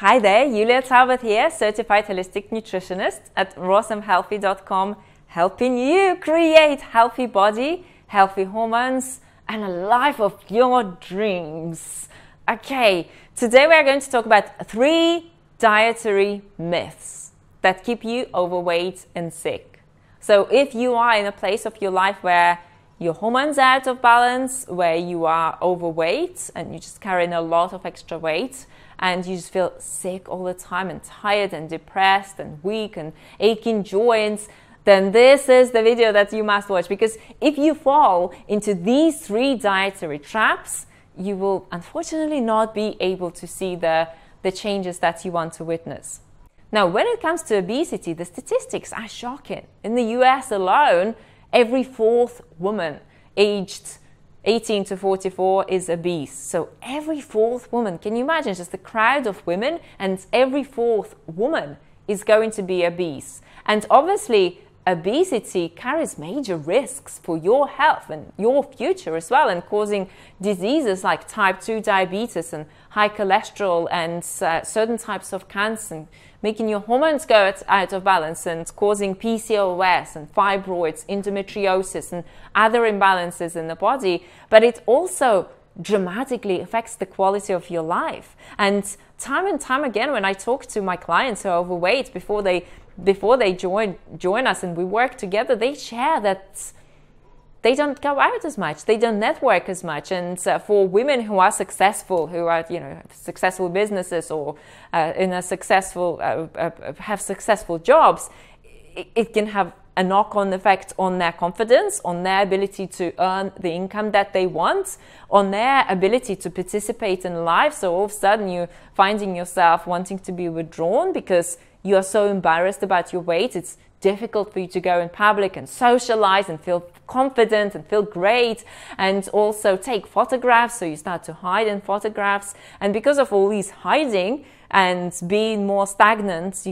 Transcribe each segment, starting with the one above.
Hi there, Julia Talbot here, certified holistic nutritionist at roseandhealthy.com, helping you create healthy body, healthy hormones, and a life of your dreams. Okay, today we are going to talk about 3 dietary myths that keep you overweight and sick. So if you are in a place of your life where your hormones are out of balance, where you are overweight and you're just carrying a lot of extra weight and you just feel sick all the time and tired and depressed and weak and aching joints, then this is the video that you must watch, because if you fall into these 3 dietary traps, you will unfortunately not be able to see the changes that you want to witness. Now, when it comes to obesity, the statistics are shocking. In the US alone, every 4th woman aged 18 to 44 is obese. So every 4th woman, can you imagine just the crowd of women, and every 4th woman is going to be obese. And obviously, obesity carries major risks for your health and your future as well, and causing diseases like type 2 diabetes and high cholesterol and certain types of cancer, and making your hormones go out of balance and causing PCOS and fibroids, endometriosis and other imbalances in the body. But it also dramatically affects the quality of your life. And time again, when I talk to my clients who are overweight before they join us and we work together, they share that they don't go out as much, they don't network as much. And for women who are successful, who are successful businesses or have successful jobs, it can have a knock-on effect on their confidence, on their ability to earn the income that they want, on their ability to participate in life. So all of a sudden you're finding yourself wanting to be withdrawn because you are so embarrassed about your weight. It's difficult for you to go in public and socialize and feel confident and feel great, and also take photographs. So you start to hide in photographs. And because of all these hiding and being more stagnant,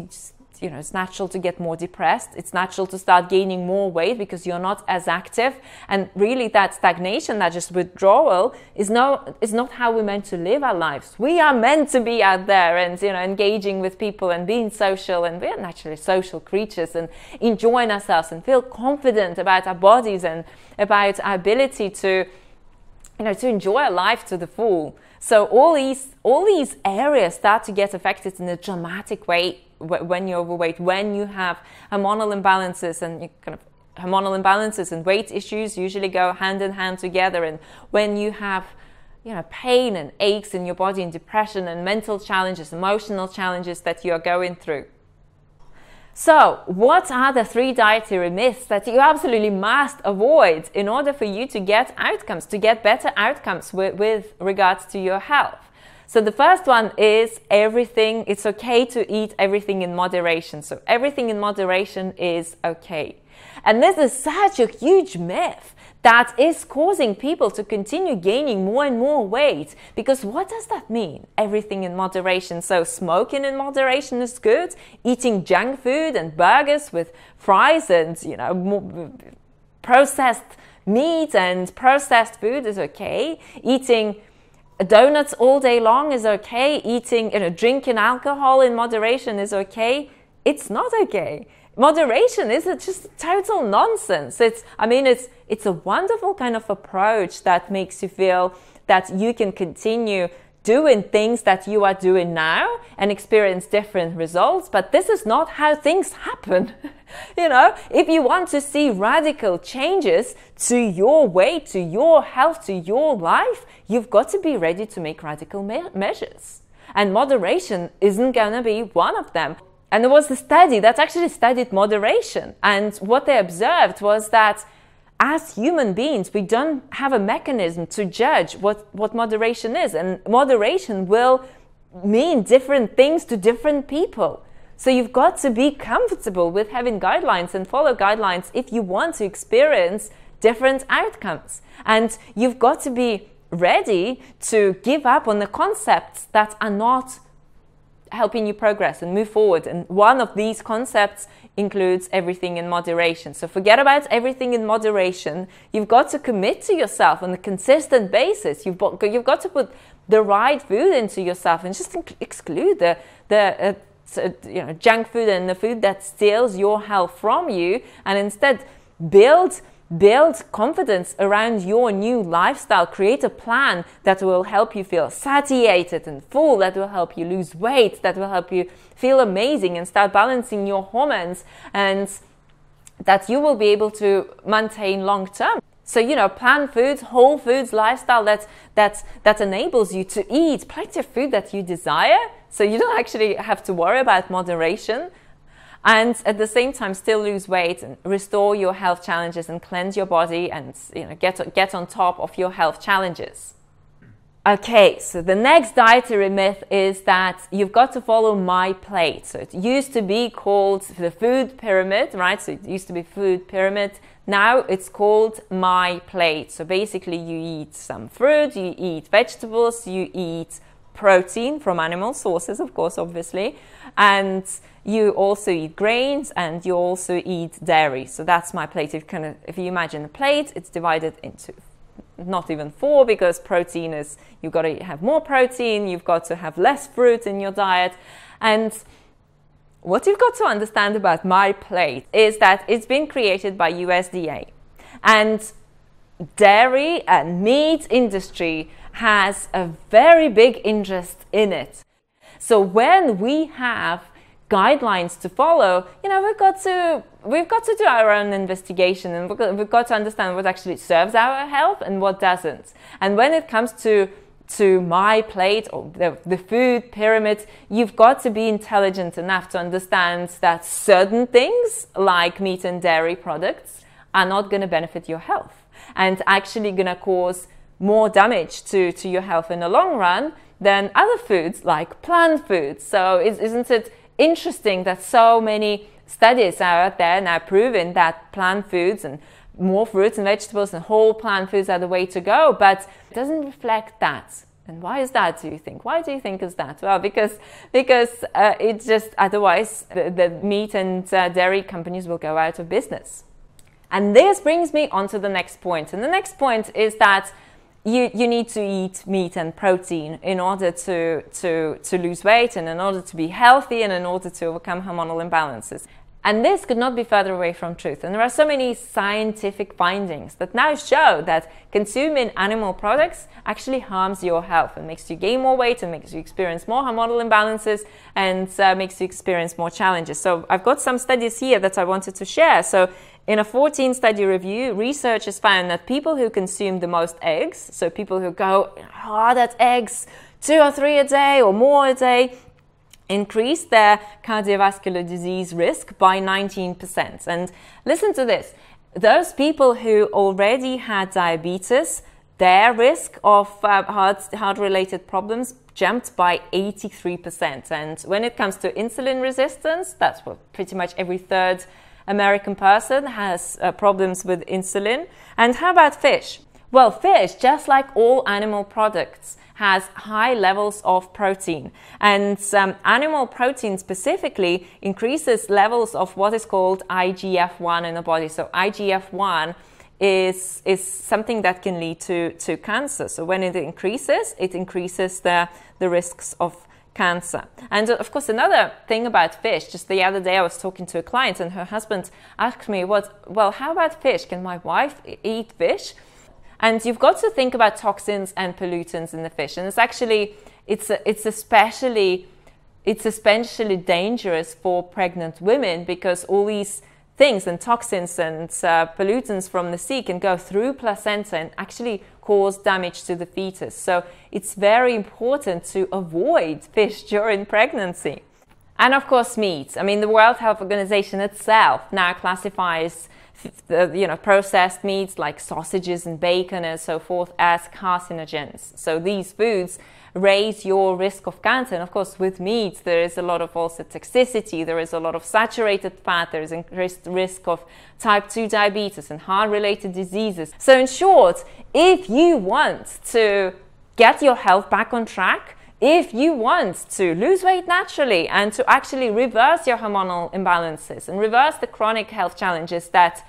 it's natural to get more depressed. It's natural to start gaining more weight because you're not as active. And really that stagnation, that just withdrawal is not how we're meant to live our lives. We are meant to be out there and, engaging with people and being social, and we're naturally social creatures, and enjoying ourselves and feel confident about our bodies and about our ability to enjoy our life to the full. So all these areas start to get affected in a dramatic way when you're overweight, when you have hormonal imbalances, and hormonal imbalances and weight issues usually go hand in hand together. And when you have pain and aches in your body and depression and mental challenges, emotional challenges that you are going through. So what are the 3 dietary myths that you absolutely must avoid in order for you to get outcomes, to get better outcomes with regards to your health? So the first one is it's okay to eat everything in moderation. So everything in moderation is okay. And this is such a huge myth that is causing people to continue gaining more and more weight. Because what does that mean? Everything in moderation. So smoking in moderation is good. Eating junk food and burgers with fries and, processed meat and processed food is okay. Eating donuts all day long is okay. Drinking alcohol in moderation is okay. It's not okay. Moderation is just total nonsense. It's a wonderful kind of approach that makes you feel that you can continue doing things that you are doing now and experience different results. But this is not how things happen. If you want to see radical changes to your weight, to your health, to your life, you've got to be ready to make radical measures. And moderation isn't going to be one of them. And there was a study that actually studied moderation. And what they observed was that as human beings, we don't have a mechanism to judge what moderation is. And moderation will mean different things to different people. So you've got to be comfortable with having guidelines and follow guidelines if you want to experience different outcomes. And you've got to be ready to give up on the concepts that are not helping you progress and move forward. And one of these concepts includes everything in moderation. So forget about everything in moderation. You've got to commit to yourself on a consistent basis. You've got to put the right food into yourself and just exclude the junk food and the food that steals your health from you, and instead build confidence around your new lifestyle. Create a plan that will help you feel satiated and full, that will help you lose weight, that will help you feel amazing and start balancing your hormones, and that you will be able to maintain long term. So, plant foods, whole foods lifestyle that enables you to eat plenty of food that you desire. So you don't actually have to worry about moderation. And at the same time, still lose weight and restore your health challenges and cleanse your body and get on top of your health challenges. Okay, so the next dietary myth is that you've got to follow MyPlate. So it used to be called the food pyramid, right? So it used to be food pyramid. Now it's called MyPlate. So basically you eat some fruit, you eat vegetables, you eat protein from animal sources, of course, obviously, and you also eat grains and you also eat dairy. So that's MyPlate. If you imagine a plate, it's divided into not even 4, because protein is, you've got to have more protein, you've got to have less fruit in your diet. And what you've got to understand about MyPlate is that it's been created by USDA, and dairy and meat industry has a very big interest in it. So when we have guidelines to follow, we've got to do our own investigation, and we've got to understand what actually serves our health and what doesn't. And when it comes to MyPlate or the food pyramid, you've got to be intelligent enough to understand that certain things like meat and dairy products are not going to benefit your health and actually going to cause more damage to your health in the long run than other foods like plant foods. So isn't it interesting that so many studies are out there now proving that plant foods and more fruits and vegetables and whole plant foods are the way to go, but it doesn't reflect that. And why is that, do you think? Why do you think is that? Well, because it's just otherwise the meat and dairy companies will go out of business. And this brings me on to the next point. And the next point is that you need to eat meat and protein in order to lose weight and in order to be healthy and in order to overcome hormonal imbalances. And this could not be further away from truth. And there are so many scientific findings that now show that consuming animal products actually harms your health and makes you gain more weight and makes you experience more hormonal imbalances and makes you experience more challenges. So I've got some studies here that I wanted to share. So in a 14-study review, researchers found that people who consume the most eggs, so people who go hard at eggs 2 or 3 a day or more a day, increased their cardiovascular disease risk by 19%. And listen to this, those people who already had diabetes, their risk of heart-related problems jumped by 83%. And when it comes to insulin resistance, that's what pretty much every third American person has problems with insulin. And how about fish? Well, fish, just like all animal products, has high levels of protein. And animal protein specifically increases levels of what is called IGF-1 in the body. So IGF-1 is something that can lead to cancer. So when it increases the risks of cancer. And of course, another thing about fish, just the other day I was talking to a client and her husband asked me, well, how about fish? Can my wife eat fish? And you've got to think about toxins and pollutants in the fish. And it's especially dangerous for pregnant women because all these things and toxins and pollutants from the sea can go through placenta and actually cause damage to the fetus. So it's very important to avoid fish during pregnancy. And of course, meat. I mean, the World Health Organization itself now classifies processed meats like sausages and bacon and so forth as carcinogens. So these foods raise your risk of cancer. And of course, with meats, there is a lot of also toxicity, there is a lot of saturated fat, there is increased risk of type 2 diabetes and heart-related diseases. So in short, if you want to get your health back on track, if you want to lose weight naturally and to actually reverse your hormonal imbalances and reverse the chronic health challenges that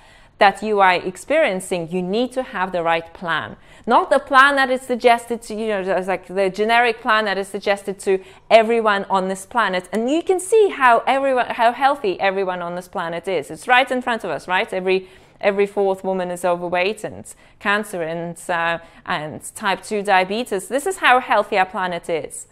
you are experiencing, you need to have the right plan. Not the plan that is suggested to, like the generic plan that is suggested to everyone on this planet. And you can see how healthy everyone on this planet is. It's right in front of us, right? Every fourth woman is overweight, and cancer and type 2 diabetes. This is how healthy our planet is.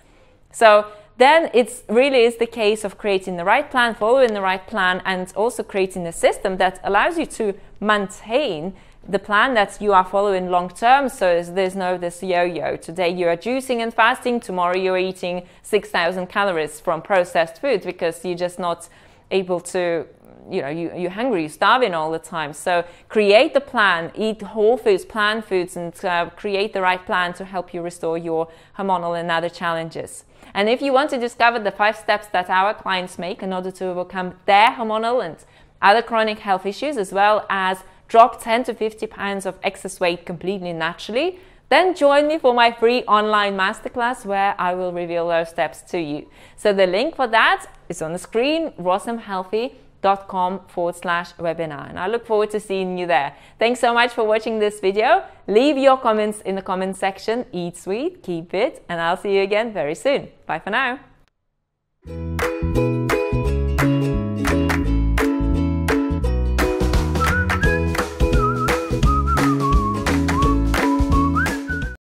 So then it really is the case of creating the right plan, following the right plan, and also creating a system that allows you to maintain the plan that you are following long term. So there's no this yo-yo. Today you are juicing and fasting, tomorrow you're eating 6,000 calories from processed food because you're just not able to, you're hungry, you're starving all the time. So create the plan, eat whole foods, plant foods, and create the right plan to help you restore your hormonal and other challenges. And if you want to discover the 5 steps that our clients make in order to overcome their hormonal and other chronic health issues, as well as drop 10 to 50 pounds of excess weight completely naturally, then join me for my free online masterclass where I will reveal those steps to you. So the link for that is on the screen, rosamhealthy.com/webinar. And I look forward to seeing you there. Thanks so much for watching this video. Leave your comments in the comment section. Eat sweet, keep fit, and I'll see you again very soon. Bye for now.